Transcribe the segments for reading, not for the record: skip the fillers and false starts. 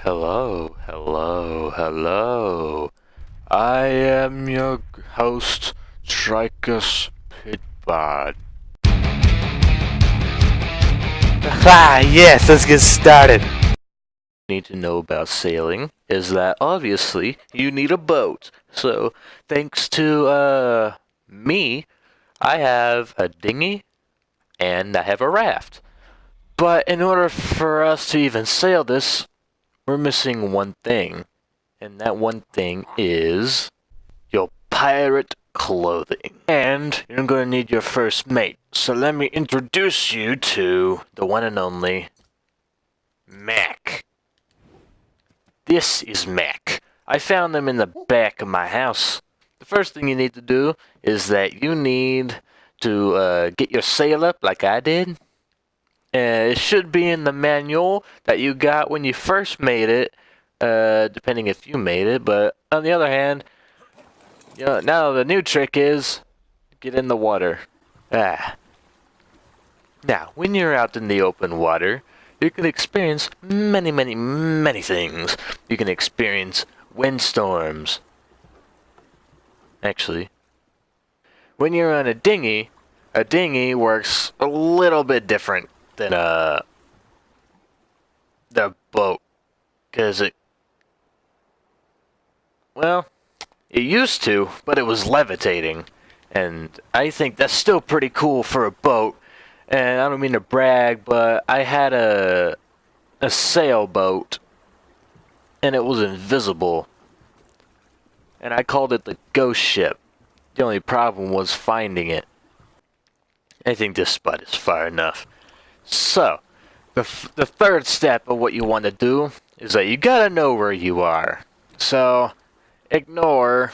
Hello, hello, hello. I am your host, Trichus Pitbod. Ah, yes, let's get started. Need to know about sailing is that obviously you need a boat. So, thanks to me, I have a dinghy and I have a raft. But in order for us to even sail this, we're missing one thing. And that one thing is your pirate clothing. And you're going to need your first mate. So let me introduce you to the one and only Mac. This is Mac. I found them in the back of my house. The first thing you need to do is that you need to get your sail up like I did. It should be in the manual that you got when you first made it, depending if you made it. But on the other hand, now the new trick is get in the water. Ah. Now, when you're out in the open water, you can experience many, many, many things. You can experience windstorms. Actually, when you're on a dinghy works a little bit different than the boat, because well, it used to, but it was levitating, and I think that's still pretty cool for a boat. And I don't mean to brag, but I had a sailboat, and it was invisible, and I called it the ghost ship. The only problem was finding it. I think this spot is far enough. So, the third step of what you want to do is that you gotta know where you are. So, ignore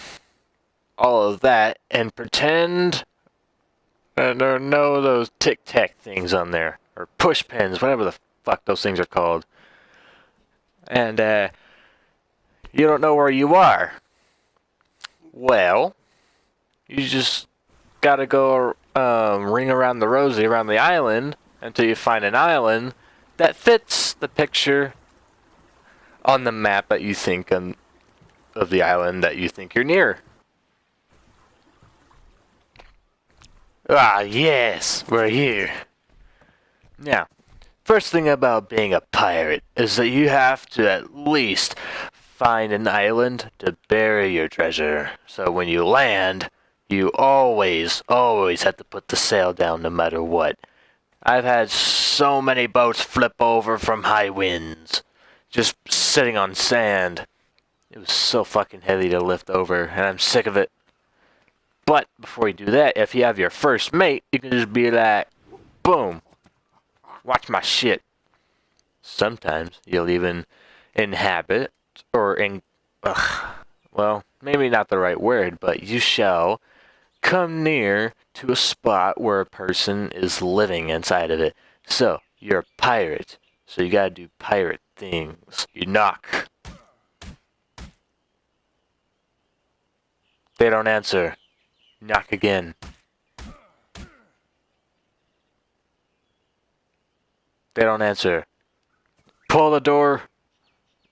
all of that and pretend there are no of those tic-tac things on there. Or push pins, whatever the fuck those things are called. And, you don't know where you are. Well, you just gotta go ring around the rosy around the island until you find an island that fits the picture on the map that you think of the island that you think you're near. Ah, yes, we're here. Now, first thing about being a pirate is that you have to at least find an island to bury your treasure. So when you land, you always, always have to put the sail down no matter what. I've had so many boats flip over from high winds, just sitting on sand. It was so fucking heavy to lift over, and I'm sick of it. But before you do that, if you have your first mate, you can just be like, boom, watch my shit. Sometimes you'll even inhabit, or well, maybe not the right word, but you shall come near to a spot where a person is living inside of it. So, you're a pirate, so you gotta do pirate things. You knock. They don't answer. Knock again. They don't answer. Pull the door,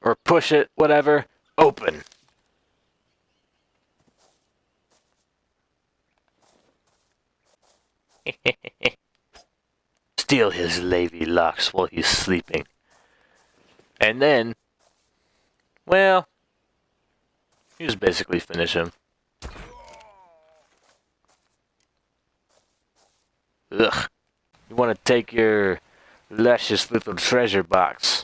or push it, whatever, open. Steal his lazy locks while he's sleeping. And then, well, you just basically finish him. Ugh. You want to take your luscious little treasure box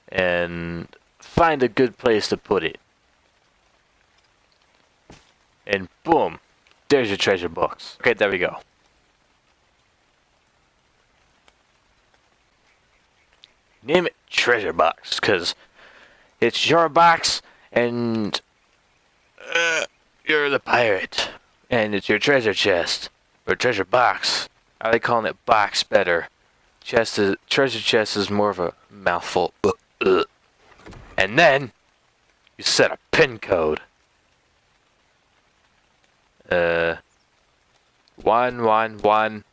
and find a good place to put it. And boom, there's your treasure box. Okay, there we go. Name it treasure box, because it's your box and you're the pirate. And it's your treasure chest, or treasure box. I like calling it box better. Treasure chest is more of a mouthful. And then, you set a pin code. 111, 1.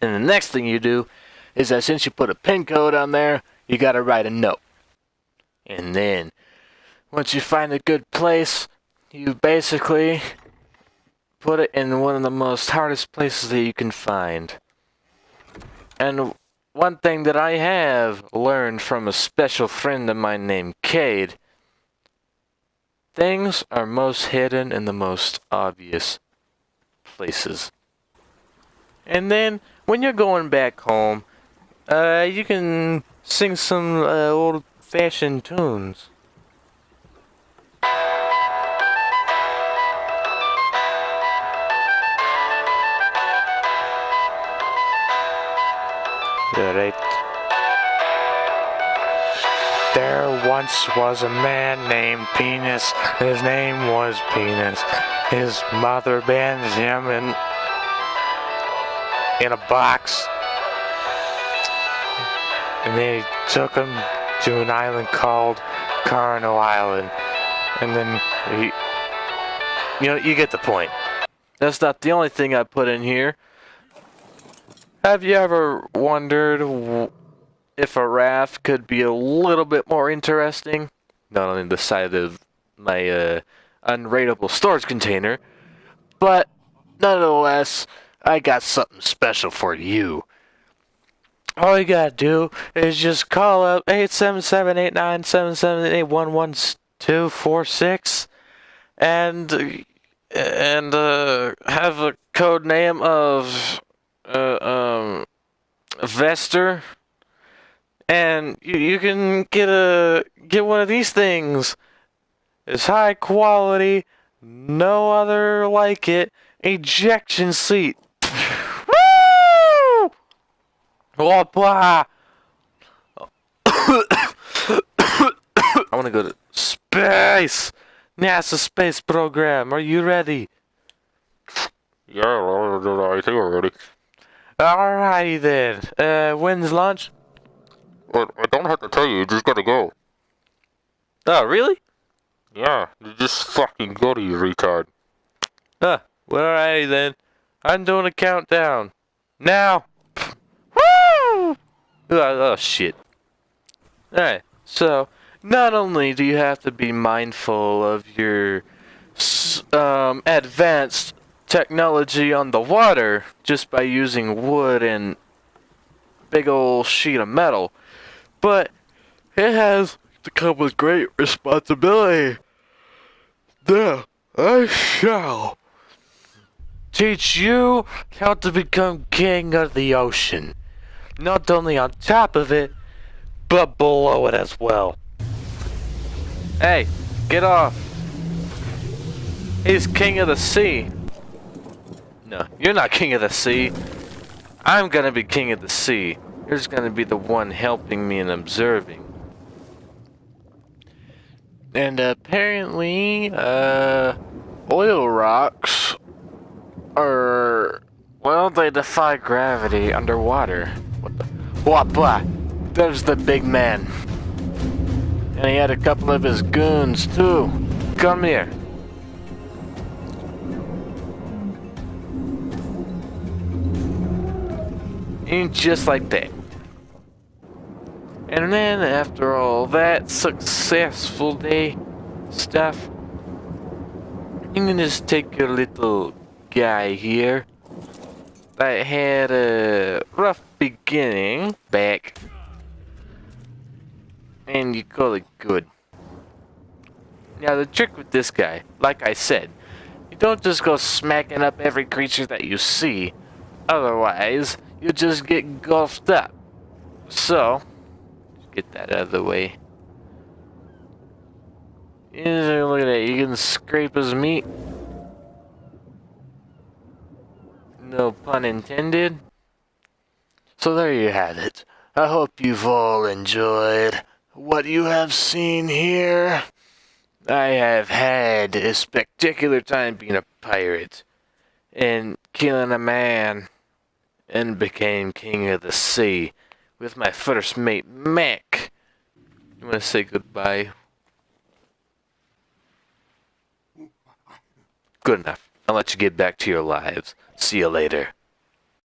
And the next thing you do is that since you put a pin code on there, you gotta write a note. And then, once you find a good place, you basically put it in one of the most hardest places that you can find. And one thing that I have learned from a special friend of mine named Cade, things are most hidden in the most obvious places. And then, when you're going back home, you can sing some old-fashioned tunes. Yeah, right. There once was a man named Penis. His name was Penis. His mother abandoned him in a box. And they took him to an island called Carno Island. And then you get the point. That's not the only thing I put in here. Have you ever wondered if a raft could be a little bit more interesting? Not only the side of my unrateable storage container, but nonetheless, I got something special for you. All you gotta do is just call up 877-89778-11246 and have a code name of Vester, and you can get one of these things. It's high quality, no other like it. Ejection seat. Woo! Oh, blah. I want to go to space. NASA space program. Are you ready? Yeah, I think we're ready. Alrighty then. When's lunch? But I don't have to tell you just gotta go. Oh, really? Yeah, you just fucking go to you retard. Well, alrighty then. I'm doing a countdown. Now. Woo! Oh, shit. Alright, so, not only do you have to be mindful of your advanced technology on the water just by using wood and big old sheet of metal, but it has to come with great responsibility. Now, I shall teach you how to become king of the ocean. Not only on top of it, but below it as well. Hey, get off. He's king of the sea. No, you're not king of the sea. I'm gonna be king of the sea. You're just gonna be the one helping me and observing. And apparently, oil rocks are, well, they defy gravity underwater. What the? What? There's the big man. And he had a couple of his goons, too. Come here. And just like that. And then after all that successful day stuff, you can just take your little guy here that had a rough beginning back, and you call it good. Now the trick with this guy, like I said, you don't just go smacking up every creature that you see, otherwise you just get gulfed up. So, get that out of the way. Yeah, look at that, you can scrape his meat. No pun intended. So there you have it. I hope you've all enjoyed what you have seen here. I have had a spectacular time being a pirate and killing a man and became king of the sea with my first mate, Mac. You want to say goodbye? Good enough. I'll let you get back to your lives. See you later.